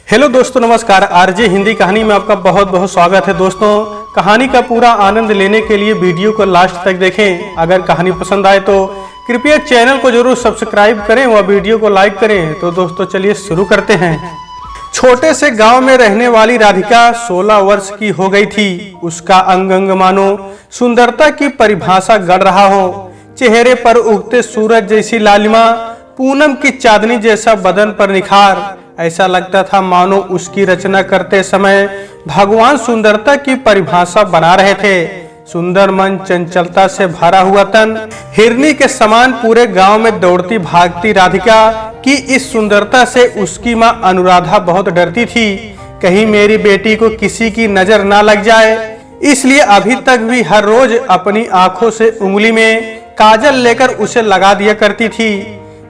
Hello दोस्तों, नमस्कार। RJ Hindi कहानी में आपका बहुत बहुत स्वागत है। दोस्तों, कहानी का पूरा आनंद लेने के लिए वीडियो को लास्ट तक देखें। अगर कहानी पसंद आए तो कृपया चैनल को जरूर सब्सक्राइब करें व वीडियो को लाइक करें। तो दोस्तों चलिए शुरू करते हैं। छोटे से गांव में रहने वाली राधिका 16 वर्ष की हो गई थी। उसका अंग अंग मानो सुंदरता की परिभाषा गढ़ रहा हो। चेहरे पर उगते सूरज जैसी लालिमा, पूनम की चांदनी जैसा बदन पर निखार। ऐसा लगता था मानो उसकी रचना करते समय भगवान सुंदरता की परिभाषा बना रहे थे। सुंदर मन, चंचलता से भरा हुआ तन, हिरनी के समान पूरे गांव में दौड़ती भागती राधिका की इस सुंदरता से उसकी मां अनुराधा बहुत डरती थी। कहीं मेरी बेटी को किसी की नजर ना लग जाए, इसलिए अभी तक भी हर रोज अपनी आंखों से उंगली में काजल लेकर उसे लगा दिया करती थी।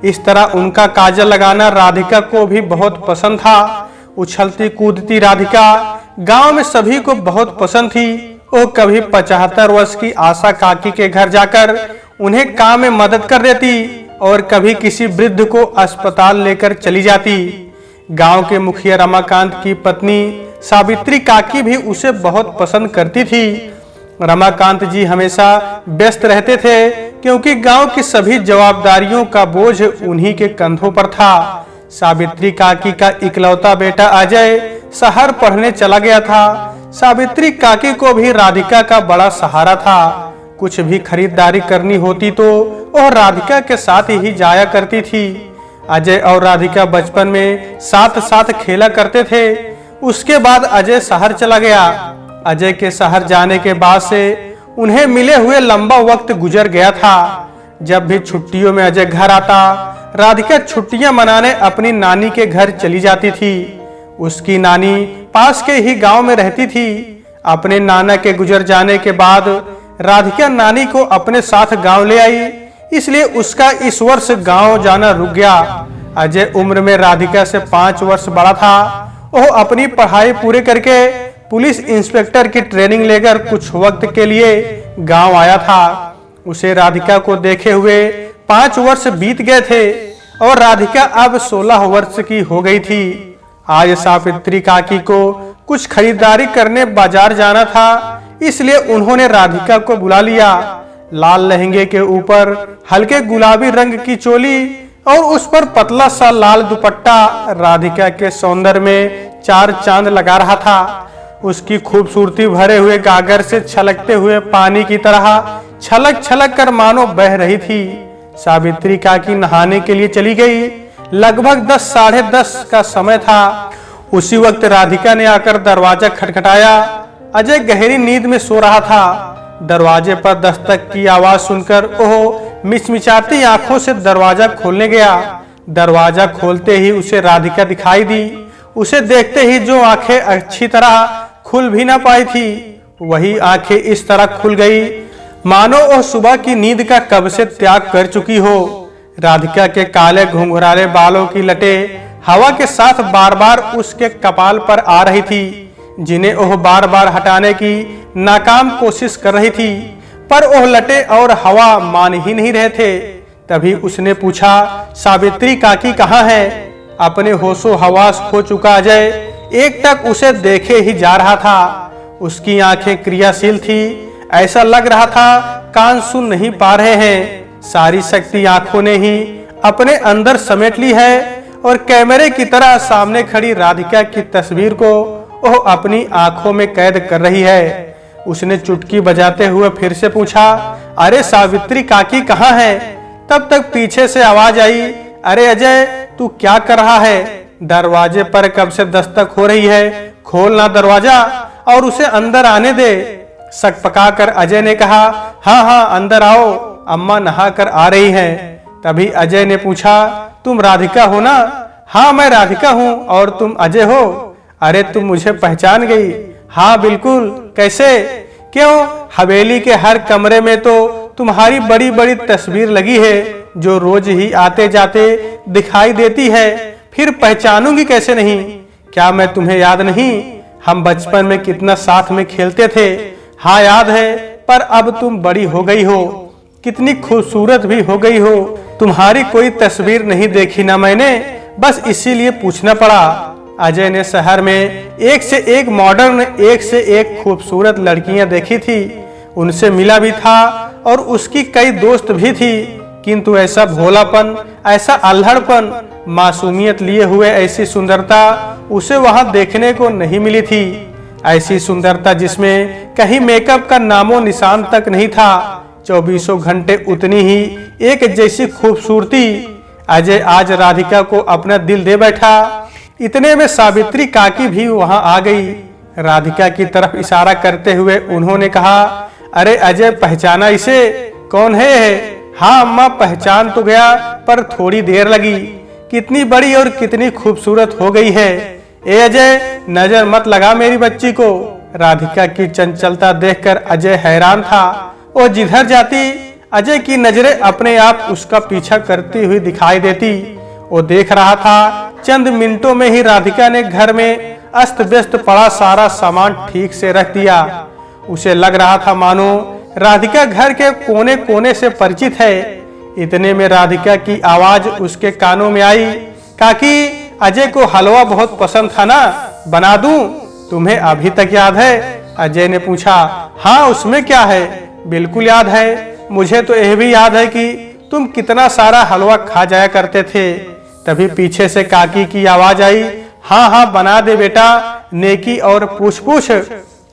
इस तरह उनका काजल लगाना राधिका को भी बहुत पसंद था। उछलती कूदती राधिका गांव में सभी को बहुत पसंद थी। वो कभी 75 वर्ष की आशा काकी के घर जाकर उन्हें काम में मदद कर देती और कभी किसी वृद्ध को अस्पताल लेकर चली जाती। गांव के मुखिया रमाकांत की पत्नी सावित्री काकी भी उसे बहुत पसंद करती थी। रमाकांत जी हमेशा व्यस्त रहते थे क्योंकि गांव की सभी जवाबदारियों का बोझ उन्हीं के कंधों पर था। सावित्री काकी का इकलौता बेटा अजय शहर पढ़ने चला गया था। सावित्री काकी को भी राधिका का बड़ा सहारा था। कुछ भी खरीदारी करनी होती तो वह राधिका के साथ ही जाया करती थी। अजय और राधिका बचपन में साथ साथ खेला करते थे। उसके बाद अजय शहर चला गया। अजय के शहर जाने के बाद से उन्हें मिले हुए लंबा वक्त गुजर गया था। जब भी छुट्टियों में अजय घर आता, राधिका छुट्टियां मनाने अपनी नानी के घर चली जाती थी। उसकी नानी पास के ही गांव में रहती थी। अपने नाना के गुजर जाने के बाद राधिका नानी को अपने साथ गांव ले आई, इसलिए उसका इस वर्ष गांव जाना रुक गया। अजय उम्र में राधिका से 5 वर्ष बड़ा था। वह अपनी पढ़ाई पूरे करके पुलिस इंस्पेक्टर की ट्रेनिंग लेकर कुछ वक्त के लिए गांव आया था। उसे राधिका को देखे हुए 5 वर्ष बीत गए थे और राधिका अब 16 वर्ष की हो गई थी। आज सावित्री काकी को कुछ खरीदारी करने बाजार जाना था, इसलिए उन्होंने राधिका को बुला लिया। लाल लहंगे के ऊपर हल्के गुलाबी रंग की चोली और उस पर पतला सा लाल दुपट्टा राधिका के सौंदर्य में 4 चांद लगा रहा था। उसकी खूबसूरती भरे हुए गागर से छलकते हुए पानी की तरह छलक छलक कर मानो बह रही थी। सावित्री काकी नहाने के लिए चली गई। लगभग 10 साढ़े 10 का समय था। उसी वक्त राधिका ने आकर दरवाजा खटखटाया। अजय गहरी नींद में सो रहा था। दरवाजे पर दस्तक की आवाज सुनकर वह मिचमिचाती आंखों से दरवाजा खोलने गया। दरवाजा खोलते ही उसे राधिका दिखाई दी। उसे देखते ही जो आंखें अच्छी तरह खुल भी ना पाई थी, वही आंखें इस तरह खुल गई मानो वह सुबह की नींद का कब से त्याग कर चुकी हो। राधिका के काले घुंघराले बालों की लटें हवा के साथ बार बार उसके कपाल पर आ रही थी, जिन्हें वह बार बार हटाने की नाकाम कोशिश कर रही थी, पर वह लटें और हवा मान ही नहीं रहे थे। तभी उसने पूछा, सावित्री काकी कहाँ है? अपने होशो हवास खो चुका अजय एकटक उसे देखे ही जा रहा था। उसकी आंखें क्रियाशील थी। ऐसा लग रहा था कान सुन नहीं पा रहे हैं। सारी शक्ति आंखों ने ही अपने अंदर समेट ली है और कैमरे की तरह सामने खड़ी राधिका की तस्वीर को वह अपनी आंखों में कैद कर रही है। उसने चुटकी बजाते हुए फिर से पूछा, अरे सावित्री काकी कहाँ है? तब तक पीछे से आवाज आई, अरे अजय तू क्या कर रहा है? दरवाजे पर कब से दस्तक हो रही है, खोल ना दरवाजा और उसे अंदर आने दे। शक पकाकर अजय ने कहा, हाँ हाँ अंदर आओ, अम्मा नहा कर आ रही हैं। तभी अजय ने पूछा, तुम राधिका हो ना? हाँ मैं राधिका हूँ। और तुम अजय हो? अरे तुम मुझे पहचान गई? हाँ बिल्कुल। कैसे? क्यों, हवेली के हर कमरे में तो तुम्हारी बड़ी बड़ी तस्वीर लगी है, जो रोज ही आते जाते दिखाई देती है। फिर पहचानूंगी कैसे नहीं? क्या मैं तुम्हें याद नहीं? हम बचपन में कितना साथ में खेलते थे। हाँ याद है, पर अब तुम बड़ी हो गई हो, कितनी खूबसूरत भी हो गई हो। तुम्हारी कोई तस्वीर नहीं देखी ना मैंने, बस इसीलिए पूछना पड़ा। अजय ने शहर में एक से एक मॉडर्न, एक से एक खूबसूरत लड़कियां देखी थी, उनसे मिला भी था और उसकी कई दोस्त भी थी, किंतु ऐसा भोलापन, ऐसा अल्हड़पन, मासूमियत लिए हुए ऐसी सुंदरता उसे वहां देखने को नहीं मिली थी। ऐसी सुंदरता जिसमें कहीं मेकअप का नामो निशान तक नहीं था। 24 घंटे उतनी ही एक जैसी खूबसूरती। अजय आज राधिका को अपना दिल दे बैठा। इतने में सावित्री काकी भी वहां आ गई। राधिका की तरफ इशारा करते हुए उन्होंने कहा, अरे अजय, पहचाना इसे? कौन है? हाँ अम्मा, पहचान तो गया, पर थोड़ी देर लगी। कितनी बड़ी और कितनी खूबसूरत हो गई है। ए अजय, नजर मत लगा मेरी बच्ची को। राधिका की चंचलता देखकर अजय हैरान था। वो जिधर जाती अजय की नजरें अपने आप उसका पीछा करती हुई दिखाई देती। वो देख रहा था चंद मिनटों में ही राधिका ने घर में अस्त व्यस्त पड़ा सारा सामान ठीक से रख दिया। उसे लग रहा था मानो राधिका घर के कोने कोने से परिचित है। इतने में राधिका की आवाज उसके कानों में आई, काकी, अजय को हलवा बहुत पसंद था ना, बना दूं? तुम्हें अभी तक याद है? अजय ने पूछा। हाँ, उसमें क्या है, बिल्कुल याद है। मुझे तो यह भी याद है कि तुम कितना सारा हलवा खा जाया करते थे। तभी पीछे से काकी की आवाज आई, हाँ हाँ, बना दे बेटा, नेकी और पूछ पूछ।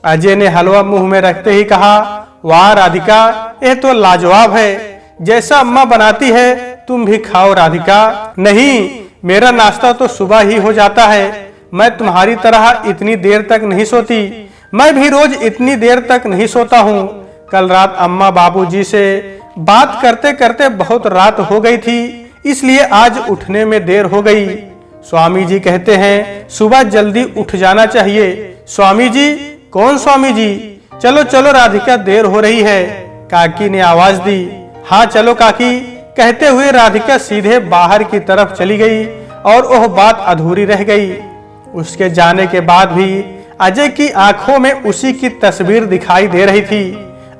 अजय ने हलवा मुंह में रखते ही कहा, वाह राधिका, यह तो लाजवाब है। जैसा अम्मा बनाती है तुम भी खाओ राधिका। नहीं, मेरा नाश्ता तो सुबह ही हो जाता है। मैं तुम्हारी तरह इतनी देर तक नहीं सोती। मैं भी रोज इतनी देर तक नहीं सोता हूँ। कल रात अम्मा बाबूजी से बात करते करते बहुत रात हो गई थी, इसलिए आज उठने में देर हो गई। स्वामी जी कहते हैं सुबह जल्दी उठ जाना चाहिए। स्वामी जी? कौन स्वामी जी? चलो चलो राधिका, देर हो रही है। काकी ने आवाज दी। हाँ चलो काकी, कहते हुए राधिका सीधे बाहर की तरफ चली गई और वह बात अधूरी रह गई। उसके जाने के बाद भी अजय की आंखों में उसी की तस्वीर दिखाई दे रही थी।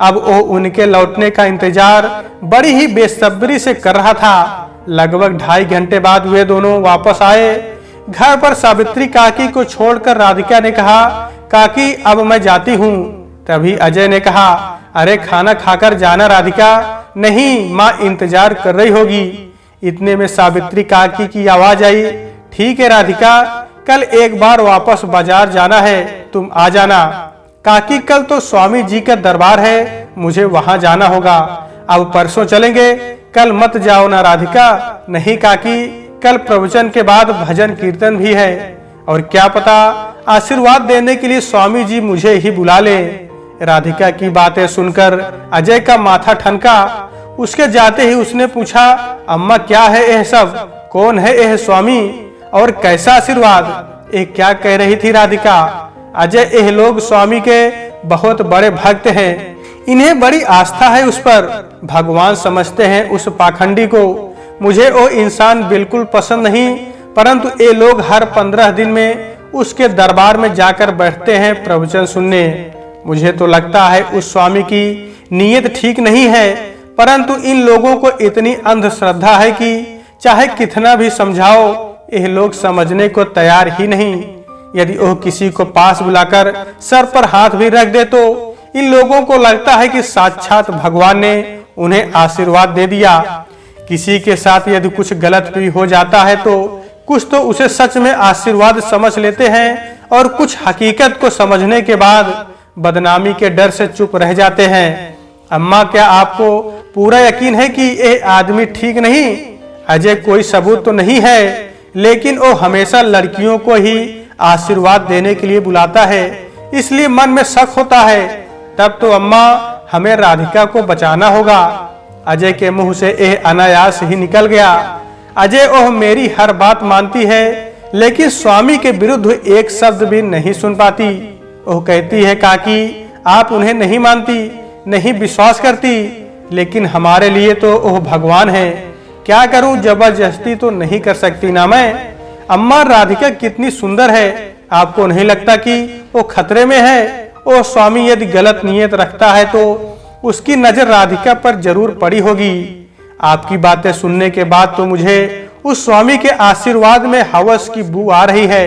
अब वो उनके लौटने का इंतजार बड़ी ही बेसब्री से कर रहा था। लगभग 2.5 घंटे बाद वे दोनों वापस आए। घर पर सावित्री काकी को छोड़कर राधिका ने कहा, काकी, अब मैं जाती हूँ। तभी अजय ने कहा, अरे खाना खाकर जाना राधिका। नहीं, माँ इंतजार कर रही होगी। इतने में सावित्री काकी की आवाज आई, ठीक है राधिका, कल एक बार वापस बाजार जाना है, तुम आ जाना। काकी, कल तो स्वामी जी का दरबार है, मुझे वहां जाना होगा। अब परसों चलेंगे, कल मत जाओ ना राधिका। नहीं काकी, कल प्रवचन के बाद भजन कीर्तन भी है, और क्या पता आशीर्वाद देने के लिए स्वामी जी मुझे ही बुला ले। राधिका की बातें सुनकर अजय का माथा ठनका। उसके जाते ही उसने पूछा, अम्मा क्या है यह सब? कौन है यह स्वामी और कैसा आशीर्वाद? ये क्या कह रही थी राधिका? अजय, यह लोग स्वामी के बहुत बड़े भक्त हैं, इन्हें बड़ी आस्था है उस पर, भगवान समझते हैं उस पाखंडी को। मुझे वो इंसान बिल्कुल पसंद नहीं, परंतु ये लोग हर 15 दिन में उसके दरबार में जाकर बैठते हैं प्रवचन सुनने। मुझे तो लगता है उस स्वामी की नीयत ठीक नहीं है, परंतु इन लोगों को इतनी अंधश्रद्धा है कि चाहे कितना भी समझाओ, यह लोग समझने को तैयार ही नहीं। यदि वो किसी को पास बुलाकर सर पर हाथ भी रख दे तो इन लोगों को लगता है कि साक्षात भगवान ने उन्हें आशीर्वाद दे दिया। किसी के साथ यदि कुछ गलत भी हो जाता है तो कुछ तो उसे सच में आशीर्वाद समझ लेते हैं, और कुछ हकीकत को समझने के बाद बदनामी के डर से चुप रह जाते हैं। अम्मा, क्या आपको पूरा यकीन है कि ये आदमी ठीक नहीं? अजय, कोई सबूत तो नहीं है, लेकिन वो हमेशा लड़कियों को ही आशीर्वाद देने के लिए बुलाता है, इसलिए मन में शक होता है। तब तो अम्मा, हमें राधिका को बचाना होगा। अजय के मुंह से यह अनायास ही निकल गया। अजय, ओह मेरी हर बात मानती है, लेकिन स्वामी के विरुद्ध एक शब्द भी नहीं सुन पाती। ओह कहती है, काकी, आप उन्हें नहीं मानती, नहीं विश्वास करती, लेकिन हमारे लिए तो ओह भगवान है। क्या करूं, जबरदस्ती तो नहीं कर सकती ना मैं। अम्मा, राधिका कितनी सुंदर है, आपको नहीं लगता कि वो खतरे में है? ओ स्वामी यदि गलत नियत रखता है तो उसकी नजर राधिका पर जरूर पड़ी होगी। आपकी बातें सुनने के बाद तो मुझे उस स्वामी के आशीर्वाद में हवस की बू आ रही है।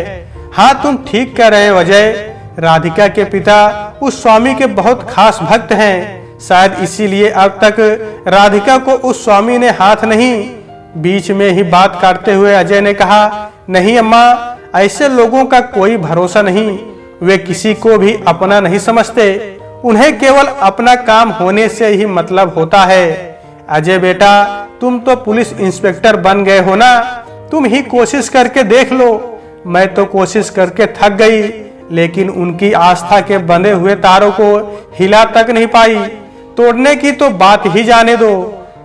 हाँ, तुम ठीक कह रहे हो अजय। राधिका के पिता उस स्वामी के बहुत खास भक्त हैं। शायद इसीलिए अब तक राधिका को उस स्वामी ने हाथ नहीं। बीच में ही बात काटते हुए अजय ने कहा, नहीं अम्मा, ऐसे लोगों का कोई भरोसा नहीं। वे किसी को भी अपना नहीं समझते। उन्हें केवल अपना काम होने से ही मतलब होता है। अजय बेटा, तुम तो पुलिस इंस्पेक्टर बन गए हो ना, तुम ही कोशिश करके देख लो। मैं तो कोशिश करके थक गई, लेकिन उनकी आस्था के बंधे हुए तारों को हिला तक नहीं पाई। तोड़ने की तो बात ही जाने दो।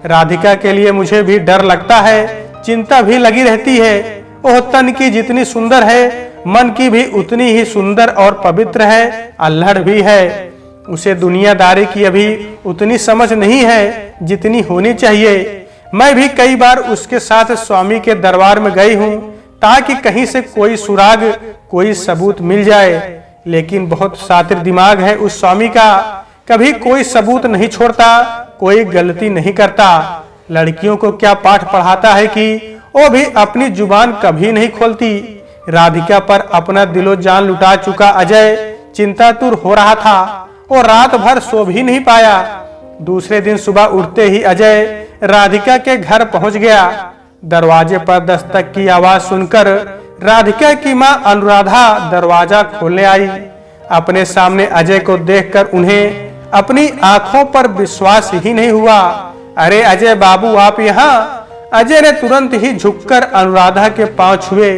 राधिका के लिए मुझे भी डर लगता है, चिंता भी लगी रहती है। ओह, तन की जितनी सुंदर है, मन की भी उतनी ही सुंदर और पवित्र है, अल्हड़ भी है। उसे दुनियादारी की अभी उतनी समझ नहीं है जितनी होनी चाहिए। मैं भी कई बार उसके साथ स्वामी के दरबार में गई हूँ, ताकि कहीं से कोई सुराग, कोई सबूत मिल जाए। लेकिन बहुत शातिर दिमाग है उस स्वामी का, कभी कोई सबूत नहीं छोड़ता, कोई गलती नहीं करता। लड़कियों को क्या पाठ पढ़ाता है कि वो भी अपनी जुबान कभी नहीं खोलती। राधिका पर अपना दिलो जान लुटा चुका अजय चिंतातुर हो रहा था और रात भर सो भी नहीं पाया। दूसरे दिन सुबह उठते ही अजय राधिका के घर पहुंच गया। दरवाजे पर दस्तक की आवाज सुनकर राधिका की मां अनुराधा दरवाजा खोलने आई। अपने सामने अजय को देखकर उन्हें अपनी आंखों पर विश्वास ही नहीं हुआ। अरे अजय बाबू, आप यहाँ? अजय ने तुरंत ही झुककर अनुराधा के पांव छुए।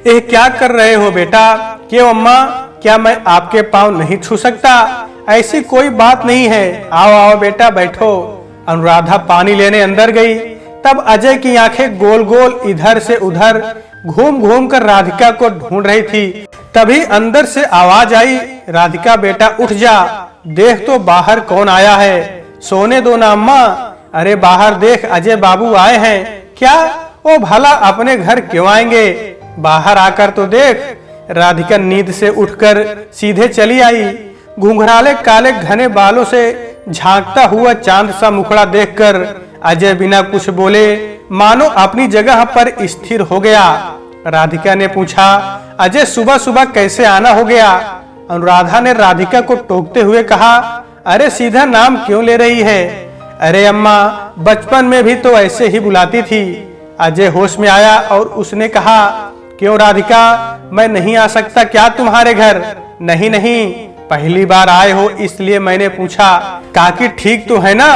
ये क्या कर रहे हो बेटा? क्यों अम्मा, क्या मैं आपके पांव नहीं छू सकता? ऐसी कोई बात नहीं है। आओ आओ बेटा, बैठो। अनुराधा पानी लेने अंदर गई। तब अजय की आंखें गोल गोल इधर से उधर घूम घूम कर राधिका को ढूंढ रही थी। तभी अंदर से आवाज आई, राधिका बेटा उठ जा, देख तो बाहर कौन आया है। सोने दो ना अम्मा। अरे बाहर देख, अजय बाबू आए हैं। क्या? ओ भला अपने घर क्यों आएंगे? बाहर आकर तो देख। राधिका नींद से उठकर सीधे चली आई। घुंघराले काले घने बालों से झांकता हुआ चांद सा मुखड़ा देखकर अजय बिना कुछ बोले मानो अपनी जगह पर स्थिर हो गया। राधिका ने पूछा, अजय सुबह सुबह कैसे आना हो गया? अनुराधा ने राधिका को टोकते हुए कहा, अरे सीधा नाम क्यों ले रही है? अरे अम्मा, बचपन में भी तो ऐसे ही बुलाती थी। अजय होश में आया और उसने कहा, क्यों राधिका, मैं नहीं आ सकता क्या तुम्हारे घर? नहीं नहीं, पहली बार आए हो इसलिए मैंने पूछा। काकी ठीक तो है ना?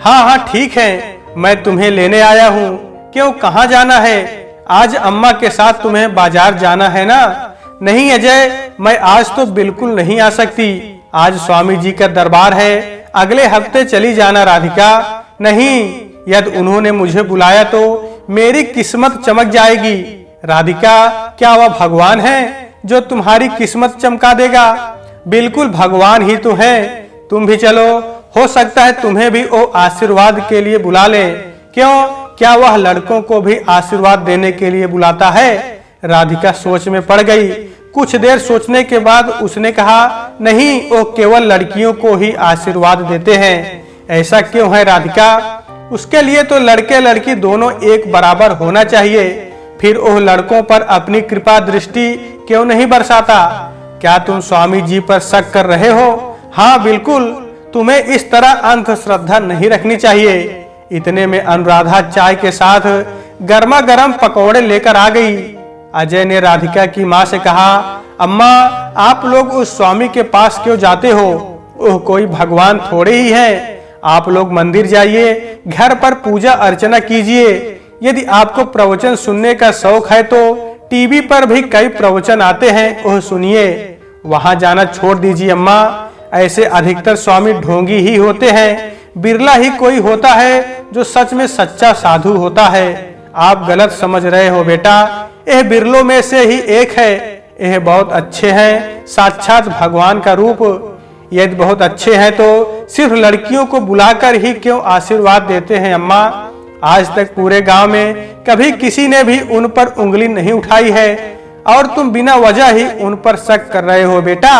हाँ हाँ ठीक है, मैं तुम्हें लेने आया हूँ। क्यों, कहाँ जाना है? आज अम्मा के साथ तुम्हें बाजार जाना है ना? नहीं अजय, मैं आज तो बिल्कुल नहीं आ सकती। आज स्वामी जी का दरबार है, अगले हफ्ते चली जाना राधिका। नहीं, यदि उन्होंने मुझे बुलाया तो मेरी किस्मत चमक जाएगी। राधिका, क्या वह भगवान है जो तुम्हारी किस्मत चमका देगा? बिल्कुल भगवान ही तो है। तुम भी चलो, हो सकता है तुम्हें भी वो आशीर्वाद के लिए बुला ले। क्यों, क्या वह लड़कों को भी आशीर्वाद देने के लिए बुलाता है? राधिका सोच में पड़ गई। कुछ देर सोचने के बाद उसने कहा, नहीं, वो केवल लड़कियों को ही आशीर्वाद देते हैं। ऐसा क्यों है राधिका? उसके लिए तो लड़के लड़की दोनों एक बराबर होना चाहिए। फिर वो लड़कों पर अपनी कृपा दृष्टि क्यों नहीं बरसाता? क्या तुम स्वामी जी पर शक कर रहे हो? हाँ बिल्कुल, तुम्हें इस तरह अंधश्रद्धा नहीं रखनी चाहिए। इतने में अनुराधा चाय के साथ गर्मा गर्म पकौड़े लेकर आ गई। अजय ने राधिका की माँ से कहा, अम्मा, आप लोग उस स्वामी के पास क्यों जाते हो? ओह, कोई भगवान थोड़े ही है। आप लोग मंदिर जाइए, घर पर पूजा अर्चना कीजिए। यदि आपको प्रवचन सुनने का शौक है तो टीवी पर भी कई प्रवचन आते हैं, वह सुनिए। वहां जाना छोड़ दीजिए अम्मा। ऐसे अधिकतर स्वामी ढोंगी ही होते हैं। बिरला ही कोई होता है जो सच में सच्चा साधु होता है। आप गलत समझ रहे हो बेटा, यह बिरलों में से ही एक है। यह बहुत अच्छे हैं, साक्षात भगवान का रूप। यदि बहुत अच्छे हैं तो सिर्फ लड़कियों को बुलाकर ही क्यों आशीर्वाद देते हैं अम्मा? आज तक पूरे गांव में कभी किसी ने भी उन पर उंगली नहीं उठाई है और तुम बिना वजह ही उन पर शक कर रहे हो बेटा।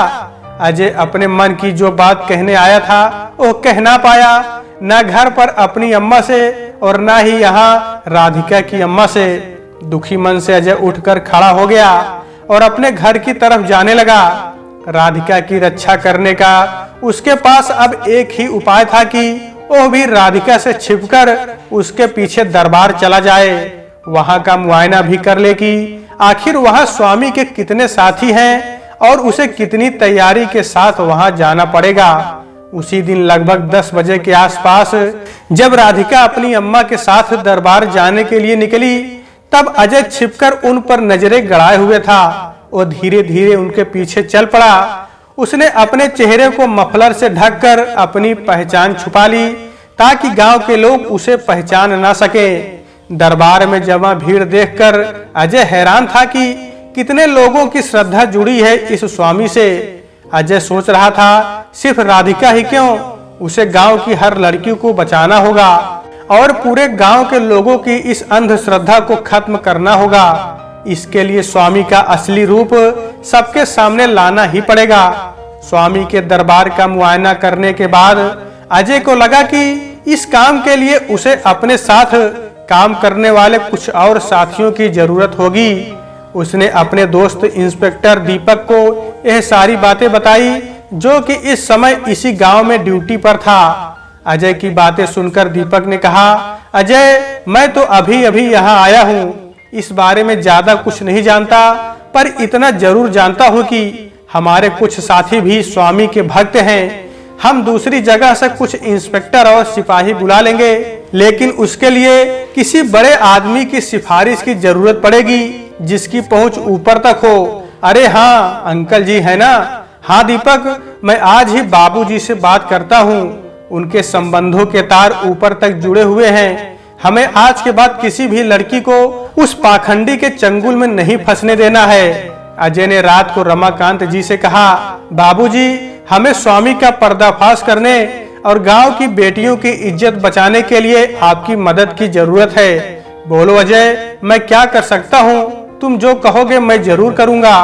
अजय अपने मन की जो बात कहने आया था वो कह ना पाया, न घर पर अपनी अम्मा से और न ही यहाँ राधिका की अम्मा से। दुखी मन से अजय उठकर खड़ा हो गया और अपने घर की तरफ जाने लगा। राधिका की रक्षा करने का उसके पास अब एक ही उपाय था कि वह भी राधिका से छिपकर उसके पीछे दरबार चला जाए, वहां का मुआयना भी कर ले कि आखिर वहां स्वामी के कितने साथी हैं और उसे कितनी तैयारी के साथ वहां जाना पड़ेगा। उसी दिन लगभग 10 बजे के आसपास जब राधिका अपनी अम्मा के साथ दरबार जाने के लिए निकली, तब अजय छिपकर उन पर नजरें गड़ाए हुए था। वो धीरे धीरे उनके पीछे चल पड़ा। उसने अपने चेहरे को मफलर से ढककर अपनी पहचान छुपा ली ताकि गांव के लोग उसे पहचान ना सके। दरबार में जमा भीड़ देखकर अजय हैरान था कि कितने लोगों की श्रद्धा जुड़ी है इस स्वामी से। अजय सोच रहा था सिर्फ राधिका ही क्यों, उसे गांव की हर लड़की को बचाना होगा और पूरे गांव के लोगों की इस अंधश्रद्धा को खत्म करना होगा। इसके लिए स्वामी का असली रूप सबके सामने लाना ही पड़ेगा। स्वामी के दरबार का मुआयना करने के बाद अजय को लगा कि इस काम के लिए उसे अपने साथ काम करने वाले कुछ और साथियों की जरूरत होगी। उसने अपने दोस्त इंस्पेक्टर दीपक को यह सारी बातें बताई, जो कि इस समय इसी गांव में ड्यूटी पर था। अजय की बातें सुनकर दीपक ने कहा, अजय, मैं तो अभी अभी यहाँ आया हूँ, इस बारे में ज्यादा कुछ नहीं जानता, पर इतना जरूर जानता हूँ कि हमारे कुछ साथी भी स्वामी के भक्त हैं। हम दूसरी जगह से कुछ इंस्पेक्टर और सिपाही बुला लेंगे, लेकिन उसके लिए किसी बड़े आदमी की सिफारिश की जरूरत पड़ेगी जिसकी पहुंच ऊपर तक हो। अरे हाँ, अंकल जी है ना? हाँ दीपक, मैं आज ही बाबूजी से बात करता हूँ, उनके संबंधों के तार ऊपर तक जुड़े हुए हैं। हमें आज के बाद किसी भी लड़की को उस पाखंडी के चंगुल में नहीं फंसने देना है। अजय ने रात को रमाकांत जी से कहा, बाबूजी, हमें स्वामी का पर्दाफाश करने और गांव की बेटियों की इज्जत बचाने के लिए आपकी मदद की जरूरत है। बोलो अजय, मैं क्या कर सकता हूँ? तुम जो कहोगे मैं जरूर करूँगा।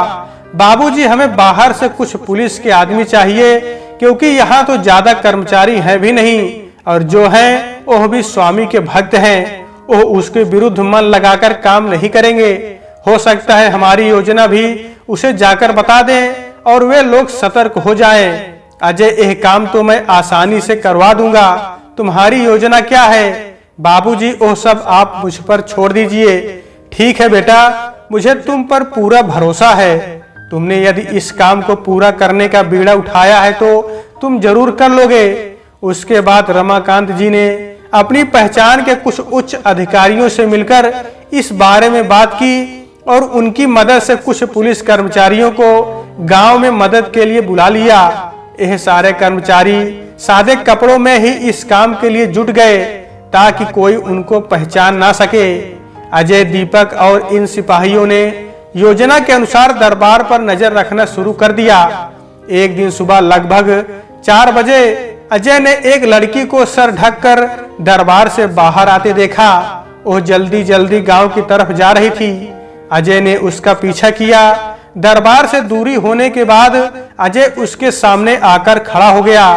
बाबूजी, हमें बाहर से कुछ पुलिस के आदमी चाहिए, क्योंकि यहाँ तो ज्यादा कर्मचारी हैं भी नहीं, और जो हैं वह भी स्वामी के भक्त हैं। वो उसके विरुद्ध मन लगाकर काम नहीं करेंगे। हो सकता है हमारी योजना भी उसे जाकर बता दें और वे लोग सतर्क हो जाएं। अजय, यह काम तो मैं आसानी से करवा दूंगा। तुम्हारी योजना क्या है? बाबूजी, वो सब आप मुझ पर छोड़ दीजिए। ठीक है बेटा, मुझे तुम पर पूरा भरोसा है। तुमने यदि इस काम को पूरा करने का बीड़ा उठाया है तो तुम जरूर कर लोगे। उसके बाद रमाकांत जी ने अपनी पहचान के कुछ उच्च अधिकारियों से मिलकर इस बारे में बात की और उनकी मदद से कुछ पुलिस कर्मचारियों को गांव में मदद के लिए बुला लिया। यह सारे कर्मचारी सादे कपड़ों में ही इस काम के लिए जुट गए ताकि कोई उनको पहचान ना सके। अजय, दीपक और इन सिपाहियों ने योजना के अनुसार दरबार पर नजर रखना शुरू कर दिया। एक दिन सुबह लगभग 4 बजे अजय ने एक लड़की को सर ढककर दरबार से बाहर आते देखा। वह जल्दी जल्दी गांव की तरफ जा रही थी। अजय ने उसका पीछा किया। दरबार से दूरी होने के बाद अजय उसके सामने आकर खड़ा हो गया।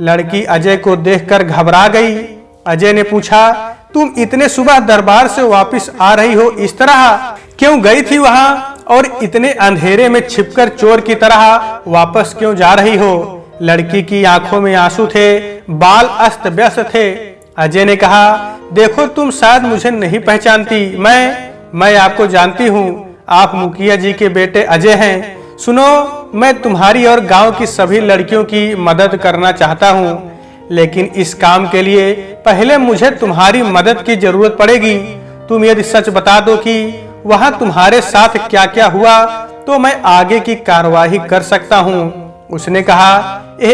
लड़की अजय को देखकर घबरा गई। अजय ने पूछा, तुम इतने सुबह दरबार से वापस आ रही हो, इस तरह क्यों गई थी वहां, और इतने अंधेरे में छिपकर चोर की तरह वापस क्यों जा रही हो? लड़की की आंखों में आंसू थे, बाल अस्त व्यस्त थे। अजय ने कहा, देखो, तुम शायद मुझे नहीं पहचानती, मैं आपको जानती हूँ। आप मुखिया जी के बेटे अजय हैं। सुनो, मैं तुम्हारी और गांव की सभी लड़कियों की मदद करना चाहता हूँ, लेकिन इस काम के लिए पहले मुझे तुम्हारी मदद की जरूरत पड़ेगी। तुम यदि सच बता दो कि वहां तुम्हारे साथ क्या क्या हुआ, तो मैं आगे की कार्यवाही कर सकता हूँ। उसने कहा,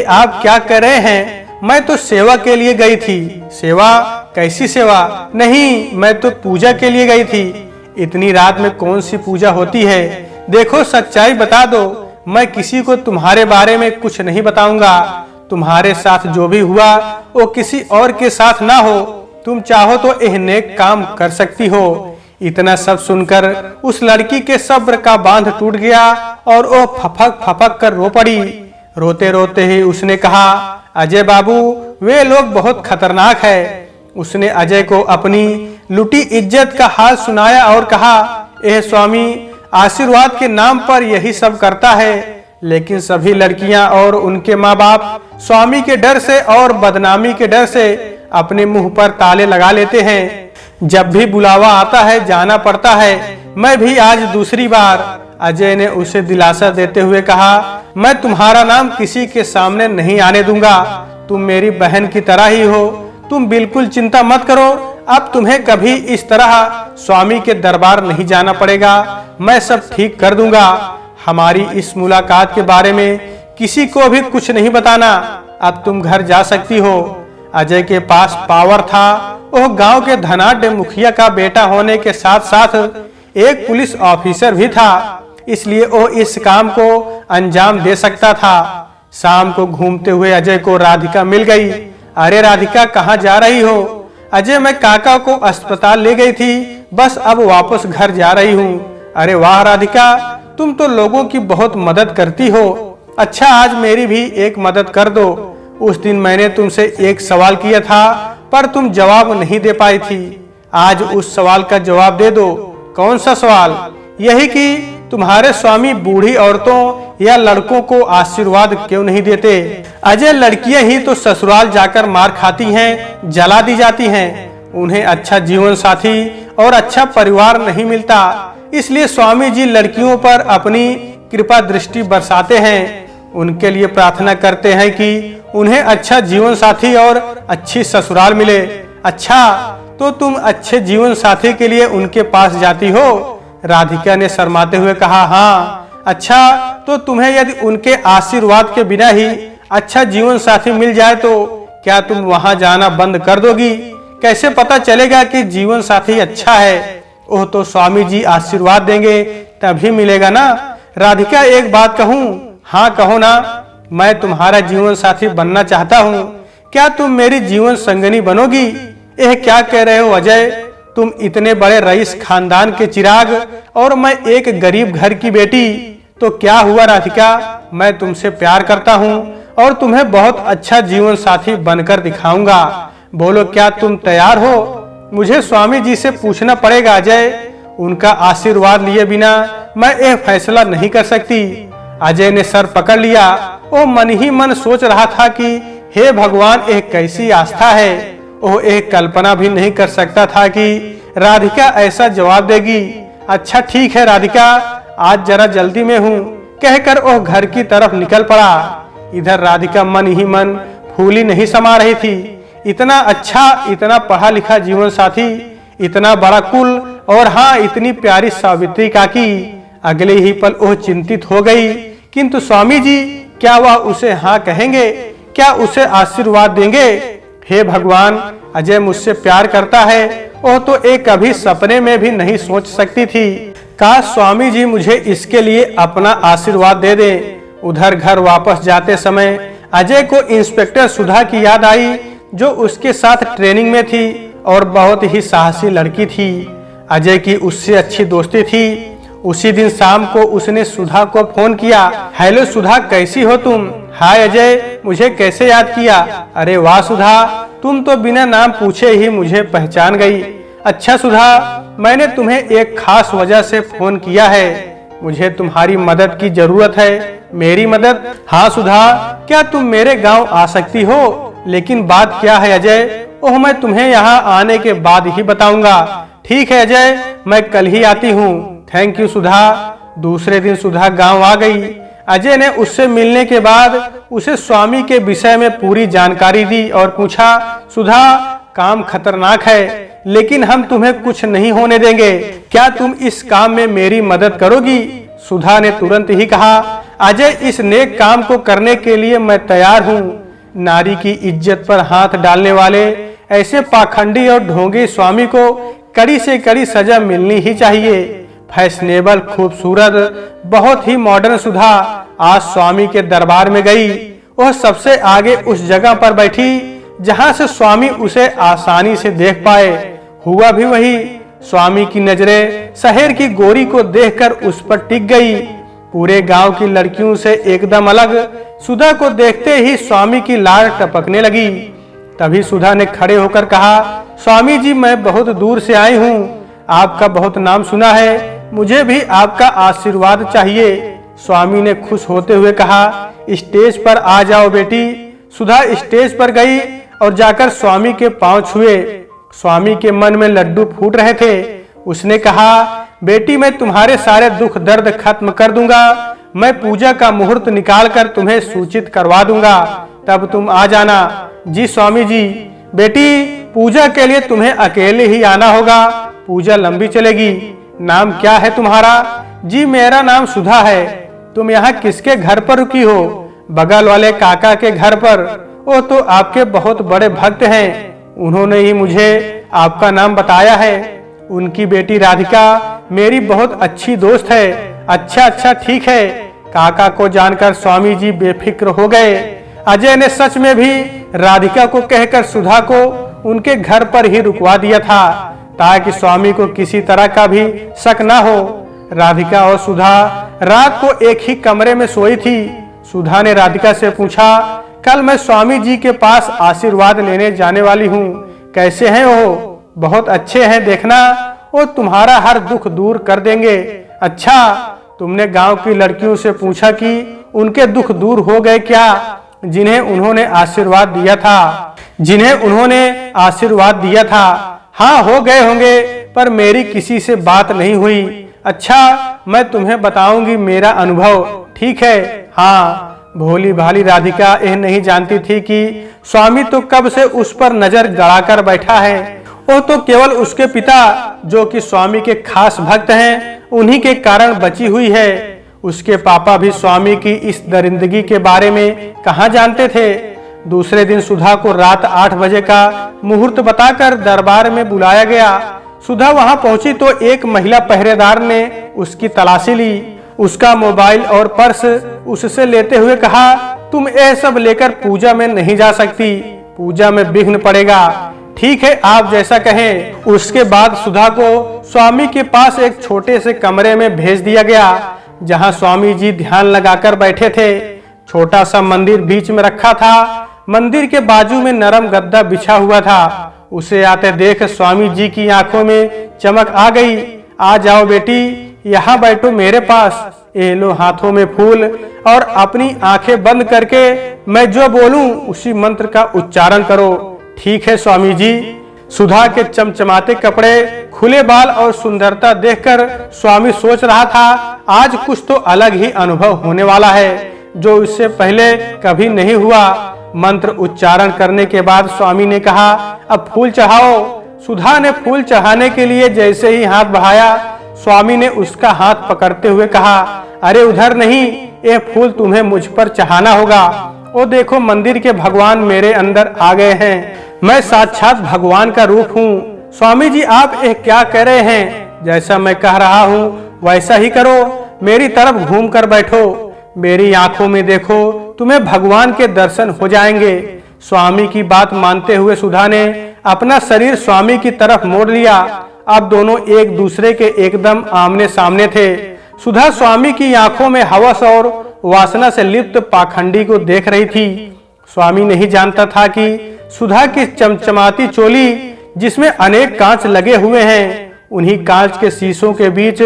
आप क्या कर रहे हैं? मैं तो सेवा के लिए गई थी। सेवा? कैसी सेवा? नहीं, मैं तो पूजा के लिए गई थी। इतनी रात में कौन सी पूजा होती है? देखो, सच्चाई बता दो, मैं किसी को तुम्हारे बारे में कुछ नहीं बताऊंगा। तुम्हारे साथ जो भी हुआ वो किसी और के साथ ना हो। तुम चाहो तो यह नेक काम कर सकती हो। इतना सब सुनकर उस लड़की के सब्र का बांध टूट गया और वो फपक फपक कर रो पड़ी। रोते रोते ही उसने कहा, अजय बाबू, वे लोग बहुत खतरनाक है। उसने अजय को अपनी लुटी इज्जत का हाल सुनाया और कहा, स्वामी, आशीर्वाद के नाम पर यही सब करता है। लेकिन सभी लड़कियां और उनके माँ बाप स्वामी के डर से और बदनामी के डर से अपने मुंह पर ताले लगा लेते हैं। जब भी बुलावा आता है जाना पड़ता है। मैं भी आज दूसरी बार। अजय ने उसे दिलासा देते हुए कहा, मैं तुम्हारा नाम किसी के सामने नहीं आने दूंगा। तुम मेरी बहन की तरह ही हो। तुम बिल्कुल चिंता मत करो। अब तुम्हें कभी इस तरह स्वामी के दरबार नहीं जाना पड़ेगा। मैं सब ठीक कर दूंगा। हमारी इस मुलाकात के बारे में किसी को भी कुछ नहीं बताना। अब तुम घर जा सकती हो। अजय के पास पावर था। वह गांव के धनाढ्य मुखिया का बेटा होने के साथ साथ एक पुलिस ऑफिसर भी था, इसलिए वो इस काम को अंजाम दे सकता था। शाम को घूमते हुए अजय को राधिका मिल गई। अरे राधिका, कहाँ जा रही हो? अजय, मैं काका को अस्पताल ले गई थी, बस अब वापस घर जा रही हूँ। अरे वाह राधिका, तुम तो लोगों की बहुत मदद करती हो। अच्छा, आज मेरी भी एक मदद कर दो। उस दिन मैंने तुमसे एक सवाल किया था पर तुम जवाब नहीं दे पाई थी। आज उस सवाल का जवाब दे दो। कौन सा सवाल? यही कि तुम्हारे स्वामी बूढ़ी औरतों या लड़कों को आशीर्वाद क्यों नहीं देते? अजय, लड़कियां ही तो ससुराल जाकर मार खाती हैं, जला दी जाती हैं। उन्हें अच्छा जीवन साथी और अच्छा परिवार नहीं मिलता, इसलिए स्वामी जी लड़कियों पर अपनी कृपा दृष्टि बरसाते हैं। उनके लिए प्रार्थना करते हैं कि उन्हें अच्छा जीवन साथी और अच्छी ससुराल मिले। अच्छा, तो तुम अच्छे जीवन साथी के लिए उनके पास जाती हो? राधिका ने शर्माते हुए कहा, हाँ। अच्छा, तो तुम्हें यदि उनके आशीर्वाद के बिना ही अच्छा जीवन साथी मिल जाए तो क्या तुम वहां जाना बंद कर दोगी? कैसे पता चलेगा कि जीवन साथी अच्छा है? ओह, तो स्वामी जी आशीर्वाद देंगे तभी मिलेगा ना। राधिका, एक बात कहूँ? हाँ कहो ना। मैं तुम्हारा जीवन साथी बनना चाहता हूँ। क्या तुम मेरी जीवन संगनी बनोगी? यह क्या कह रहे हो अजय? तुम इतने बड़े रईस खानदान के चिराग और मैं एक गरीब घर की बेटी। तो क्या हुआ राधिका, मैं तुमसे प्यार करता हूँ और तुम्हें बहुत अच्छा जीवन साथी बनकर दिखाऊंगा। बोलो, क्या तुम तैयार हो? मुझे स्वामी जी से पूछना पड़ेगा अजय। उनका आशीर्वाद लिए बिना मैं यह फैसला नहीं कर सकती। अजय ने सर पकड़ लिया। वो मन ही मन सोच रहा था कि हे भगवान, यह कैसी आस्था है। वो एक कल्पना भी नहीं कर सकता था कि राधिका ऐसा जवाब देगी। अच्छा ठीक है राधिका, आज जरा जल्दी में हूँ, कहकर वो घर की तरफ निकल पड़ा। इधर राधिका मन ही मन फूली नहीं समा रही थी। इतना अच्छा, इतना पढ़ा लिखा जीवन साथी, इतना बड़ा कुल और हाँ इतनी प्यारी सावित्री काकी। अगले ही पल वह चिंतित हो गई। किंतु स्वामी जी, क्या वह उसे हाँ कहेंगे? क्या उसे आशीर्वाद देंगे? हे भगवान, अजय मुझसे प्यार करता है, वह तो एक कभी सपने में भी नहीं सोच सकती थी। काश स्वामी जी मुझे इसके लिए अपना आशीर्वाद दे दें। उधर घर वापस जाते समय अजय को इंस्पेक्टर सुधा की याद आई, जो उसके साथ ट्रेनिंग में थी और बहुत ही साहसी लड़की थी। अजय की उससे अच्छी दोस्ती थी। उसी दिन शाम को उसने सुधा को फोन किया। हेलो सुधा, कैसी हो तुम? हाय अजय, मुझे कैसे याद किया? अरे वाह सुधा, तुम तो बिना नाम पूछे ही मुझे पहचान गई। अच्छा सुधा, मैंने तुम्हें एक खास वजह से फोन किया है। मुझे तुम्हारी मदद की जरूरत है। मेरी मदद? हाँ सुधा, क्या तुम मेरे गांव आ सकती हो? लेकिन बात क्या है अजय? ओह, मैं तुम्हें यहाँ आने के बाद ही बताऊंगा। ठीक है अजय, मैं कल ही आती हूँ। थैंक यू सुधा। दूसरे दिन सुधा गांव आ गई। अजय ने उससे मिलने के बाद उसे स्वामी के विषय में पूरी जानकारी दी और पूछा, सुधा, काम खतरनाक है, लेकिन हम तुम्हें कुछ नहीं होने देंगे। क्या तुम इस काम में मेरी मदद करोगी? सुधा ने तुरंत ही कहा, अजय, इस नेक काम को करने के लिए मैं तैयार हूँ। नारी की इज्जत पर हाथ डालने वाले ऐसे पाखंडी और ढोंगी स्वामी को कड़ी से कड़ी सजा मिलनी ही चाहिए। फैशनेबल, खूबसूरत, बहुत ही मॉडर्न सुधा आज स्वामी के दरबार में गई। वह सबसे आगे उस जगह पर बैठी जहां से स्वामी उसे आसानी से देख पाए। हुआ भी वही। स्वामी की नजरें शहर की गोरी को देखकर उस पर टिक गई। पूरे गांव की लड़कियों से एकदम अलग सुधा को देखते ही स्वामी की लार टपकने लगी। तभी सुधा ने खड़े होकर कहा, स्वामी जी, मैं बहुत दूर से आई हूँ। आपका बहुत नाम सुना है। मुझे भी आपका आशीर्वाद चाहिए। स्वामी ने खुश होते हुए कहा, स्टेज पर आ जाओ बेटी। सुधा स्टेज पर गई और जाकर स्वामी के पांव छुए। स्वामी के मन में लड्डू फूट रहे थे। उसने कहा, बेटी मैं तुम्हारे सारे दुख दर्द खत्म कर दूंगा। मैं पूजा का मुहूर्त निकालकर तुम्हें सूचित करवा दूंगा, तब तुम आ जाना। जी स्वामी जी। बेटी पूजा के लिए तुम्हें अकेले ही आना होगा, पूजा लंबी चलेगी। नाम क्या है तुम्हारा? जी मेरा नाम सुधा है। तुम यहाँ किसके घर पर रुकी हो? बगल वाले काका के घर पर। वो तो आपके बहुत बड़े भक्त हैं, उन्होंने ही मुझे आपका नाम बताया है। उनकी बेटी राधिका मेरी बहुत अच्छी दोस्त है। अच्छा ठीक है। काका को जानकर स्वामी जी बेफिक्र हो गए। अजय ने सच में भी राधिका को कहकर सुधा को उनके घर पर ही रुकवा दिया था, ताकि स्वामी को किसी तरह का भी शक न हो। राधिका और सुधा रात को एक ही कमरे में सोई थी। सुधा ने राधिका से पूछा, कल मैं स्वामी जी के पास आशीर्वाद लेने जाने वाली हूँ, कैसे हैं वो? बहुत अच्छे हैं, देखना वो तुम्हारा हर दुख दूर कर देंगे। अच्छा, तुमने गांव की लड़कियों से पूछा कि उनके दुख दूर हो गए क्या, जिन्हें उन्होंने आशीर्वाद दिया था? हाँ हो गए होंगे, पर मेरी किसी से बात नहीं हुई। अच्छा, मैं तुम्हें बताऊंगी मेरा अनुभव, ठीक है? हाँ। भोली भाली राधिका यह नहीं जानती थी कि स्वामी तो कब से उस पर नजर गड़ाकर बैठा है। वो तो केवल उसके पिता, जो कि स्वामी के खास भक्त हैं, उन्हीं के कारण बची हुई है। उसके पापा भी स्वामी की इस दरिंदगी के बारे में कहाँ जानते थे। दूसरे दिन सुधा को रात 8 बजे का मुहूर्त बताकर दरबार में बुलाया गया। सुधा वहां पहुंची तो एक महिला पहरेदार ने उसकी तलाशी ली। उसका मोबाइल और पर्स उससे लेते हुए कहा, तुम ये सब लेकर पूजा में नहीं जा सकती, पूजा में विघ्न पड़ेगा। ठीक है, आप जैसा कहें। उसके बाद सुधा को स्वामी के पास एक छोटे से कमरे में भेज दिया गया, जहां स्वामी जी ध्यान लगाकर बैठे थे। छोटा सा मंदिर बीच में रखा था। मंदिर के बाजू में नरम गद्दा बिछा हुआ था। उसे आते देख स्वामी जी की आंखों में चमक आ गई। आ जाओ बेटी, यहाँ बैठो मेरे पास। ये लो हाथों में फूल और अपनी आंखें बंद करके मैं जो बोलूं उसी मंत्र का उच्चारण करो। ठीक है स्वामी जी। सुधा के चमचमाते कपड़े, खुले बाल और सुंदरता देखकर स्वामी सोच रहा था, आज कुछ तो अलग ही अनुभव होने वाला है, जो इससे पहले कभी नहीं हुआ। मंत्र उच्चारण करने के बाद स्वामी ने कहा, अब फूल चढ़ाओ। सुधा ने फूल चढ़ाने के लिए जैसे ही हाथ बढ़ाया, स्वामी ने उसका हाथ पकड़ते हुए कहा, अरे उधर नहीं, ये फूल तुम्हें मुझ पर चढ़ाना होगा। ओ देखो, मंदिर के भगवान मेरे अंदर आ गए हैं। मैं साक्षात भगवान का रूप हूँ। स्वामी जी, आप ये क्या कह रहे हैं? जैसा मैं कह रहा हूँ वैसा ही करो। मेरी तरफ घूम कर बैठो, मेरी आंखों में देखो, तुम्हें भगवान के दर्शन हो जाएंगे। स्वामी की बात मानते हुए सुधा ने अपना शरीर स्वामी की तरफ मोड़ लिया। अब दोनों एक दूसरे के एकदम आमने सामने थे। सुधा स्वामी की आंखों में हवस और वासना से लिप्त पाखंडी को देख रही थी। स्वामी नहीं जानता था कि सुधा की चमचमाती चोली, जिसमें अनेक कांच लगे हुए हैं, उन्हीं कांच के शीशों के बीच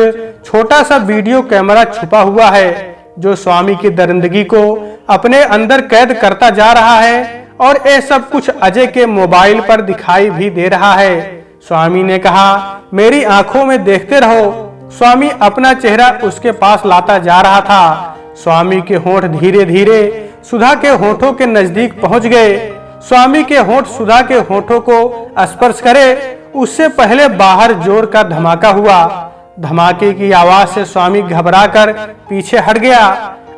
छोटा सा वीडियो कैमरा छुपा हुआ है, जो स्वामी की दरिंदगी को अपने अंदर कैद करता जा रहा है। और ये सब कुछ अजय के मोबाइल पर दिखाई भी दे रहा है। स्वामी ने कहा, मेरी आंखों में देखते रहो। स्वामी अपना चेहरा उसके पास लाता जा रहा था। स्वामी के होंठ धीरे धीरे सुधा के होठों के नजदीक पहुंच गए। स्वामी के होंठ सुधा के होठों को स्पर्श करे उससे पहले बाहर जोर का धमाका हुआ। धमाके की आवाज से स्वामी घबराकर पीछे हट गया।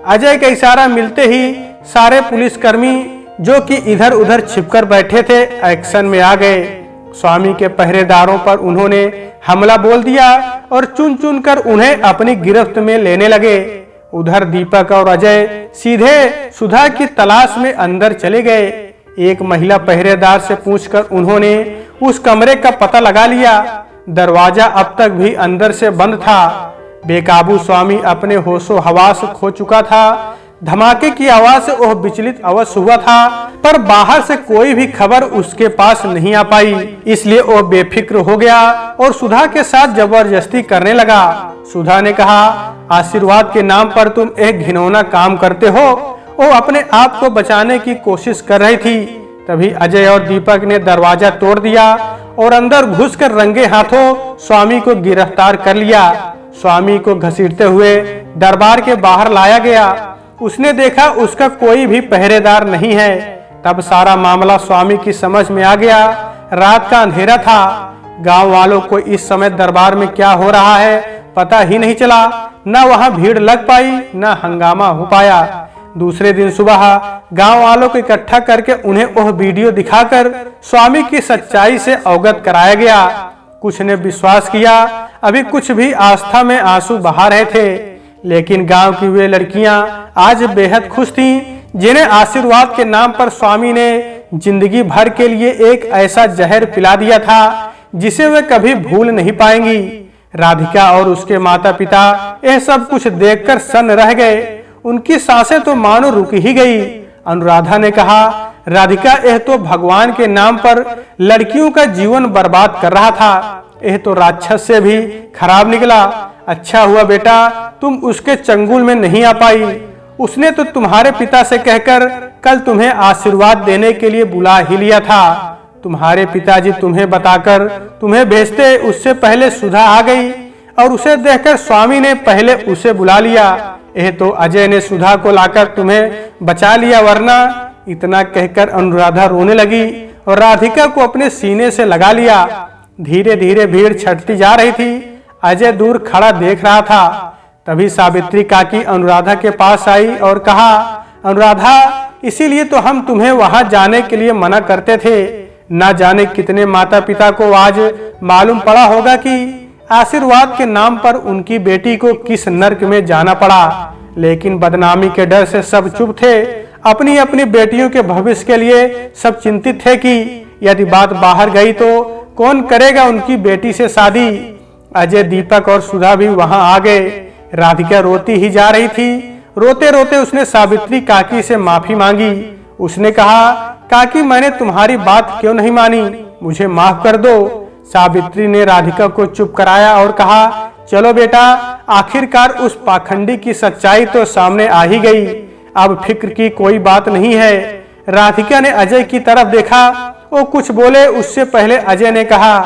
अजय का इशारा मिलते ही सारे पुलिसकर्मी, जो कि इधर उधर छिपकर बैठे थे, एक्शन में आ गए। स्वामी के पहरेदारों पर उन्होंने हमला बोल दिया और चुन चुन कर उन्हें अपनी गिरफ्त में लेने लगे। उधर दीपक और अजय सीधे सुधा की तलाश में अंदर चले गए। एक महिला पहरेदार से पूछकर उन्होंने उस कमरे का पता लगा लिया। दरवाजा अब तक भी अंदर से बंद था। बेकाबू स्वामी अपने होशो हवास खो चुका था। धमाके की आवाज से वह विचलित अवश्य हुआ था, पर बाहर से कोई भी खबर उसके पास नहीं आ पाई। इसलिए वो बेफिक्र हो गया और सुधा के साथ जबरदस्ती करने लगा। सुधा ने कहा, आशीर्वाद के नाम पर तुम एक घिनौना काम करते हो। वो अपने आप को बचाने की कोशिश कर रही थी। तभी अजय और दीपक ने दरवाजा तोड़ दिया और अंदर घुसकर रंगे हाथों स्वामी को गिरफ्तार कर लिया। स्वामी को घसीटते हुए दरबार के बाहर लाया गया। उसने देखा उसका कोई भी पहरेदार नहीं है। तब सारा मामला स्वामी की समझ में आ गया। रात का अंधेरा था। गांव वालों को इस समय दरबार में क्या हो रहा है पता ही नहीं चला। न वहां भीड़ लग पाई न हंगामा हो पाया। दूसरे दिन सुबह गांव वालों को इकट्ठा करके उन्हें वह वीडियो दिखाकर स्वामी की सच्चाई से अवगत कराया गया। कुछ ने विश्वास किया, अभी कुछ भी आस्था में आंसू बहा रहे थे। लेकिन गांव की वे लड़कियां आज बेहद खुश थीं, जिन्हें आशीर्वाद के नाम पर स्वामी ने जिंदगी भर के लिए एक ऐसा जहर पिला दिया था जिसे वे कभी भूल नहीं पाएंगी। राधिका और उसके माता पिता यह सब कुछ देखकर सन्न रह गए। उनकी सांसें तो मानो रुक ही गई। अनुराधा ने कहा, राधिका, यह तो भगवान के नाम पर लड़कियों का जीवन बर्बाद कर रहा था। यह तो राक्षस से भी खराब निकला। अच्छा हुआ बेटा तुम उसके चंगुल में नहीं आ पाई। उसने तो तुम्हारे पिता से कहकर कल तुम्हें आशीर्वाद देने के लिए बुला ही लिया था। तुम्हारे पिताजी तुम्हें बताकर तुम्हें भेजते उससे पहले सुधा आ गई और उसे देखकर स्वामी ने पहले उसे बुला लिया। यह तो अजय ने सुधा को लाकर तुम्हें बचा लिया, वरना। इतना कहकर अनुराधा रोने लगी और राधिका को अपने सीने से लगा लिया। धीरे धीरे भीड़ छटती जा रही थी। अजय दूर खड़ा देख रहा था। तभी सावित्री काकी अनुराधा के पास आई और कहा, अनुराधा, इसीलिए तो हम तुम्हें वहां जाने के लिए मना करते थे। ना जाने कितने माता पिता को आज मालूम पड़ा होगा कि आशीर्वाद के नाम पर उनकी बेटी को किस नर्क में जाना पड़ा। लेकिन बदनामी के डर से सब चुप थे। अपनी अपनी बेटियों के भविष्य के लिए सब चिंतित थे कि यदि बात बाहर गई तो कौन करेगा उनकी बेटी से शादी। अजय, दीपक और सुधा भी वहां आ गए। राधिका रोती ही जा रही थी। रोते रोते उसने सावित्री काकी से माफी मांगी। उसने कहा, काकी, मैंने तुम्हारी बात क्यों नहीं मानी, मुझे माफ कर दो। सावित्री ने राधिका को चुप कराया और कहा, चलो बेटा, आखिरकार उस पाखंडी की सच्चाई तो सामने आ ही गई। अब फिक्र की कोई बात नहीं है। राधिका ने अजय की तरफ देखा। वो कुछ बोले उससे पहले अजय ने कहा,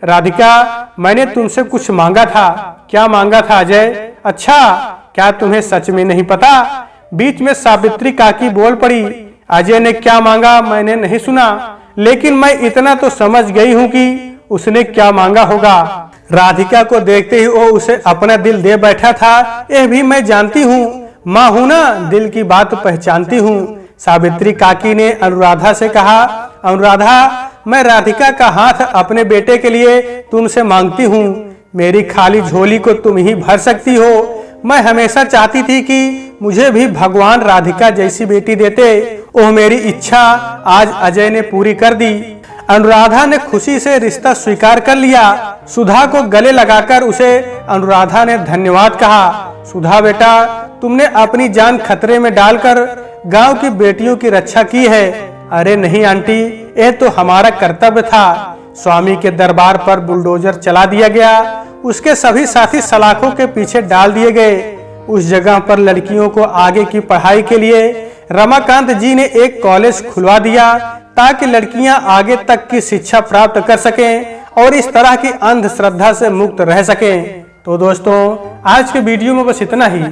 राधिका, मैंने तुमसे कुछ मांगा था। क्या मांगा था अजय? अच्छा, क्या तुम्हें सच में नहीं पता? बीच में सावित्री काकी बोल पड़ी। अजय ने क्या मांगा मैंने नहीं सुना, लेकिन मैं इतना तो समझ गई हूँ कि उसने क्या मांगा होगा। राधिका को देखते ही वो उसे अपना दिल दे बैठा था, यह भी मैं जानती हूँ। माँ हूं ना, दिल की बात पहचानती हूँ। सावित्री काकी ने अनुराधा से कहा, अनुराधा, मैं राधिका का हाथ अपने बेटे के लिए तुमसे मांगती हूँ। मेरी खाली झोली को तुम ही भर सकती हो। मैं हमेशा चाहती थी कि मुझे भी भगवान राधिका जैसी बेटी देते। ओह, मेरी इच्छा आज अजय ने पूरी कर दी। अनुराधा ने खुशी से रिश्ता स्वीकार कर लिया। सुधा को गले लगाकर उसे अनुराधा ने धन्यवाद कहा। सुधा बेटा, तुमने अपनी जान खतरे में डालकर गांव की बेटियों की रक्षा की है। अरे नहीं आंटी, यह तो हमारा कर्तव्य था। स्वामी के दरबार पर बुलडोजर चला दिया गया। उसके सभी साथी सलाखों के पीछे डाल दिए गए। उस जगह पर लड़कियों को आगे की पढ़ाई के लिए रमाकांत जी ने एक कॉलेज खुलवा दिया, ताकि लड़कियां आगे तक की शिक्षा प्राप्त कर सकें और इस तरह की अंधश्रद्धा से मुक्त रह सकें। तो दोस्तों, आज के वीडियो में बस इतना ही।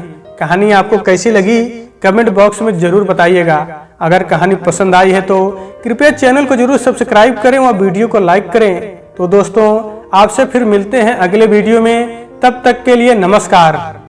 कहानी आपको कैसी लगी कमेंट बॉक्स में जरूर बताइएगा। अगर कहानी पसंद आई है तो कृपया चैनल को जरूर सब्सक्राइब करें और वीडियो को लाइक करें। तो दोस्तों, आपसे फिर मिलते हैं अगले वीडियो में। तब तक के लिए नमस्कार।